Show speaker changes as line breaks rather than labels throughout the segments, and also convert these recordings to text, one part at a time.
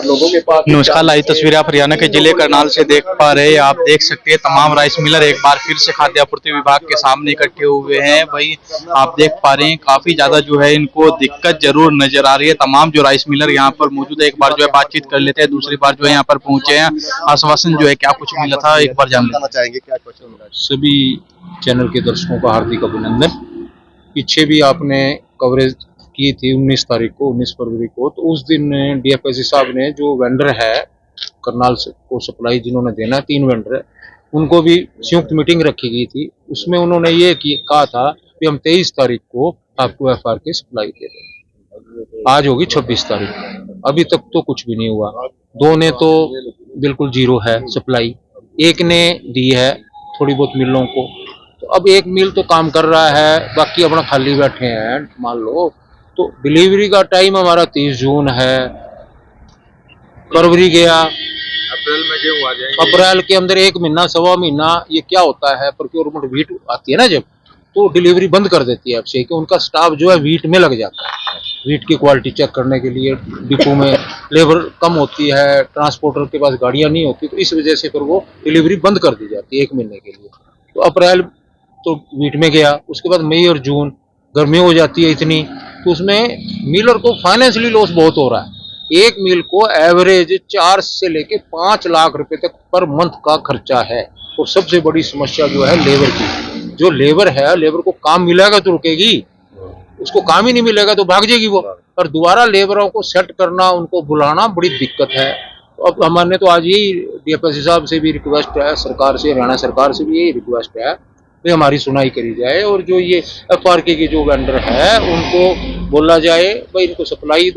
लोगों के पास।
नमस्कार, लाइव तस्वीरें आप हरियाणा के जिले करनाल से देख पा रहे हैं। आप देख सकते हैं तमाम राइस मिलर एक बार फिर से खाद्य आपूर्ति विभाग के सामने इकट्ठे हुए हैं। वही आप देख पा रहे हैं काफी ज्यादा जो है इनको दिक्कत जरूर नजर आ रही है। तमाम जो राइस मिलर यहाँ पर मौजूद है, एक बार जो है बातचीत कर लेते हैं। दूसरी बार जो है यहाँ पर पहुंचे हैं, आश्वासन जो है क्या कुछ मिला था एक बार जानना
चाहेंगे क्या क्वेश्चन।
सभी चैनल के दर्शकों का हार्दिक अभिनंदन। पीछे भी आपने कवरेज की थी 19 तारीख को, 19 फरवरी को, तो उस दिन डीएफएससी साहब ने जो वेंडर है करनाल को सप्लाई जिन्होंने देना, 3 वेंडर है, उनको भी संयुक्त मीटिंग रखी गई थी। उसमें उन्होंने ये कहा था कि हम 23 तारीख को आपको एफआर की सप्लाई दे देंगे। आज होगी 26 तारीख, अभी तक तो कुछ भी नहीं हुआ। 2 ने तो बिल्कुल जीरो है सप्लाई, 1 ने दी है थोड़ी बहुत मिलों को। तो अब 1 मिल तो काम कर रहा है, बाकी अपना खाली बैठे हैं मान लो। तो डिलीवरी का टाइम हमारा 30 जून है, फरवरी गया,
अप्रैल में गेहूं आ जाएंगे।
अप्रैल के अंदर 1 महीना 1.25 महीना ये क्या होता है, प्रोक्योरमेंट वीट आती है ना जब, तो डिलीवरी बंद कर देती है आपसे, कि उनका स्टाफ जो है वीट में लग जाता है। वीट की क्वालिटी चेक करने के लिए डिपो में लेबर कम होती है, ट्रांसपोर्टर के पास गाड़ियां नहीं होती, तो इस वजह से फिर वो डिलीवरी बंद कर दी जाती है 1 महीने के लिए। तो अप्रैल तो वीट में गया, उसके बाद मई और जून गर्मी हो जाती है इतनी, तो उसमें मिलर को फाइनेंशियली लॉस बहुत हो रहा है। 1 मिल को एवरेज 4 से लेके 5 लाख रुपए तक पर मंथ का खर्चा है। और सबसे बड़ी समस्या जो है लेबर की, जो लेबर है, लेबर को काम मिलेगा तो रुकेगी, उसको काम ही नहीं मिलेगा तो भाग जाएगी वो। और दोबारा लेबरों को सेट करना, उनको बुलाना बड़ी दिक्कत है। तो अब हमारे तो आज यही डीएफएससी साहब से भी रिक्वेस्ट है, सरकार से, हरियाणा सरकार से भी यही रिक्वेस्ट है कि हमारी सुनाई करी जाए। और जो ये एफआरके के जो वेंडर है उनको बोला जाए भाई इनको सप्लाई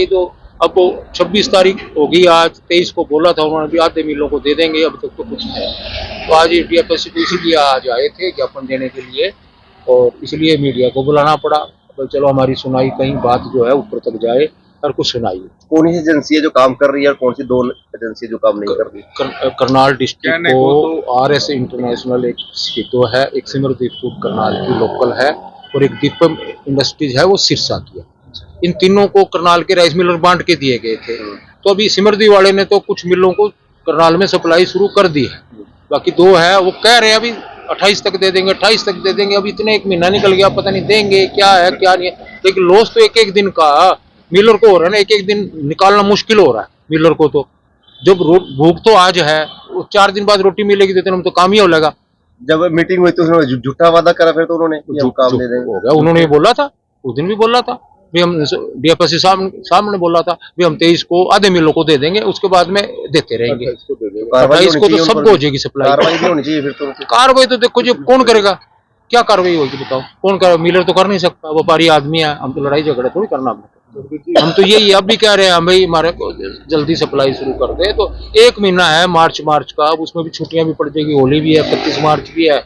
दो। अब वो 26 तारीख होगी, आज 23 को बोला था उन्होंने भी आधे मिलों को दे देंगे, अब तक तो कुछ है। तो आज ये डीएफएससी को इसीलिए आज आए थे ज्ञापन देने के लिए, और इसलिए मीडिया को बुलाना पड़ा। तो चलो हमारी सुनाई कहीं बात जो है ऊपर तक जाए और कुछ सुनाइए।
कौन सी एजेंसी है जो काम कर रही है और कौन सी 2 एजेंसी जो काम नहीं कर रही।
करनाल डिस्ट्रिक्ट को आरएस इंटरनेशनल एक स्थितो है, एक सिमरदीप फूड करनाल की लोकल है, और एक दीपम इंडस्ट्रीज है वो सिरसा की है। इन तीनों को करनाल के राइस मिलर बांट के दिए गए थे। तो अभी सिमरदी वाले ने तो कुछ मिलों को करनाल में सप्लाई शुरू कर दी है, बाकी 2 है वो कह रहे हैं अभी 28 तक दे देंगे, 28 तक दे देंगे। अभी इतने 1 महीना निकल गया, पता नहीं देंगे क्या है क्या नहीं है। लेकिन लॉस तो एक दिन का मिलर को हो रहा है ना, एक दिन निकालना मुश्किल हो रहा है मिलर को। तो जब भूख तो आज है, 4 दिन बाद रोटी मिलेगी तो इतने तो काम ही हो लगा।
जब मीटिंग हुई तो उन्होंने झूठा वादा करा, फिर तो उन्होंने काम दे देंगे
हो गया। उन्होंने बोला था, उस दिन भी बोला था भी हम डीएफएससी साहब ने बोला था भी हम 23 को आधे मिलों को दे देंगे, उसके बाद में देते रहेंगे। 28 को तो सबको हो जाएगी सप्लाई।
कार्रवाई नहीं होनी चाहिए फिर तो।
कार्रवाई तो देखो जी कौन करेगा, क्या कार्रवाई होगी बताओ, कौन करेगा। मिलर तो कर नहीं सकता, व्यापारी आदमी है, हम तो लड़ाई झगड़ा थोड़ी करना। हम तो यही अब भी कह रहे हैं भाई हमारे को जल्दी सप्लाई शुरू कर दे। तो 1 महीना है मार्च का, अब उसमें भी छुट्टियां भी पड़ जाएगी, होली भी है, 25 मार्च भी है,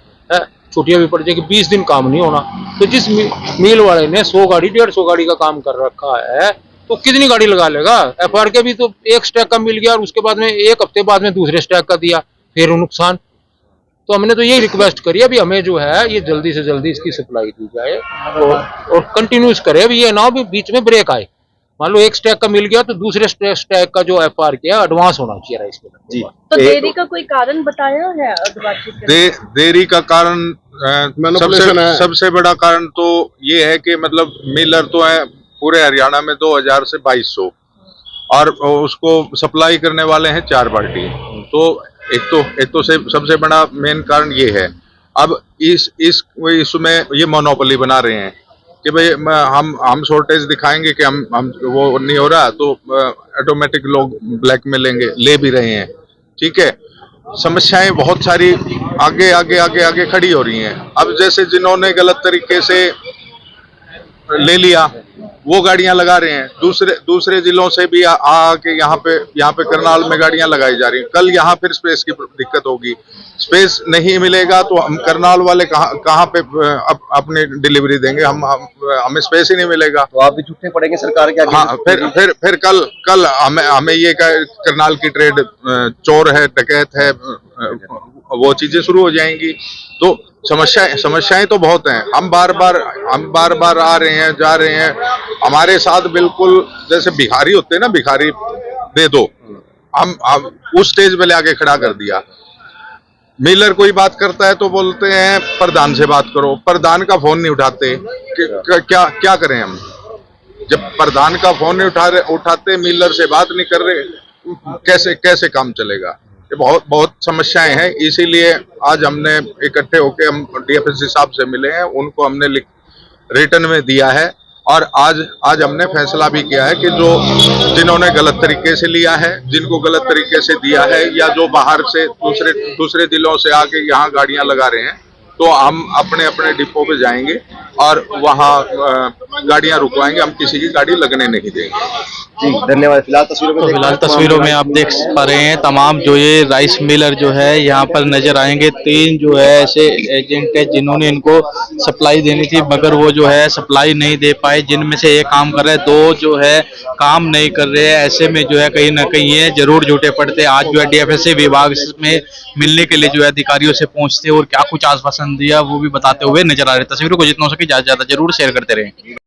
छुट्टियां भी पड़ जाएगी, 20 दिन काम नहीं होना। तो जिस मिल वाले ने 100 गाड़ी 150 गाड़ी का काम कर रखा है, तो कितनी गाड़ी लगा लेगा। एफआरके भी तो 1 स्टैक का मिल गया और उसके बाद में 1 हफ्ते बाद में दूसरे स्टैक का दिया, फिर नुकसान। तो हमने तो यही रिक्वेस्ट करी है, अभी हमें जो है ये जल्दी से जल्दी इसकी सप्लाई दी जाए और कंटिन्यूस करे। अभी ये ना हो भी बीच में ब्रेक आए, मान लो 1 स्टैक का मिल गया तो दूसरे स्टैक का जो एफआरके है एडवांस होना चाहिए इसमें जी।
तो देरी का कोई कारण बताया है
देरी का कारण सबसे बड़ा कारण तो ये है कि मतलब मिलर तो है पूरे हरियाणा में 2000 से 2200 और उसको सप्लाई करने वाले हैं 4 पार्टी। तो एक तो सबसे बड़ा मेन कारण ये है। अब इसमें ये मोनोपोली बना रहे हैं कि भाई हम शॉर्टेज दिखाएंगे कि हम वो नहीं हो रहा तो ऑटोमेटिक लोग ब्लैक में ले भी रहे हैं। ठीक है, समस्याएं बहुत सारी आगे खड़ी हो रही हैं। अब जैसे जिन्होंने गलत तरीके से ले लिया वो गाड़ियां लगा रहे हैं, दूसरे जिलों से भी आके यहाँ पे करनाल में गाड़ियां लगाई जा रही हैं। कल यहाँ फिर स्पेस की दिक्कत होगी, स्पेस नहीं मिलेगा तो हम करनाल वाले कहाँ पे अपनी डिलीवरी देंगे, हमें स्पेस ही नहीं मिलेगा।
तो आप भी छुट्टे पड़ेंगे सरकार के आगे।
हाँ, फिर कल हमें ये करनाल की ट्रेड चोर है, डकैत है, वो चीजें शुरू हो जाएंगी। तो समस्याएं तो बहुत हैं। हम बार बार आ रहे हैं, जा रहे हैं। हमारे साथ बिल्कुल जैसे भिखारी होते हैं ना, भिखारी दे दो। हम उस स्टेज पे लाके खड़ा कर दिया। मिलर कोई बात करता है तो बोलते हैं प्रधान से बात करो, प्रधान का फोन नहीं उठाते। क्या क्या करें हम? जब प्रधान का फोन नहीं उठाते, मिलर से बात नहीं कर रहे, कैसे कैसे काम चलेगा? ये बहुत बहुत समस्याएं हैं। इसीलिए आज हमने इकट्ठे होकर हम डीएफएससी साहब से मिले हैं, उनको हमने रिटर्न में दिया है और आज हमने फैसला भी किया है कि जिन्होंने गलत तरीके से लिया है, जिनको गलत तरीके से दिया है, या जो बाहर से दूसरे जिलों से आके यहाँ गाड़ियां लगा रहे हैं, तो हम अपने अपने डिपो पे जाएंगे और वहाँ गाड़ियां रुकवाएंगे। हम किसी की गाड़ी लगने नहीं देंगे।
जी धन्यवाद। फिलहाल
तस्वीरों में आप देख पा रहे हैं तमाम जो ये राइस मिलर जो है यहाँ पर नजर आएंगे। 3 जो है ऐसे एजेंट है जिन्होंने इनको सप्लाई देनी थी, मगर वो जो है सप्लाई नहीं दे पाए, जिनमें से एक काम कर रहे हैं, 2 जो है काम नहीं कर रहे हैं। ऐसे में जो है कहीं ना कहीं ये जरूर झूठे पड़ते। आज जो है डीएफएससी विभाग में मिलने के लिए जो है अधिकारियों से पहुंचते और क्या कुछ आश्वासन दिया वो भी बताते हुए नजर आ रहे। तस्वीरों को जितना हो सके ज्यादा जरूर शेयर करते रहें।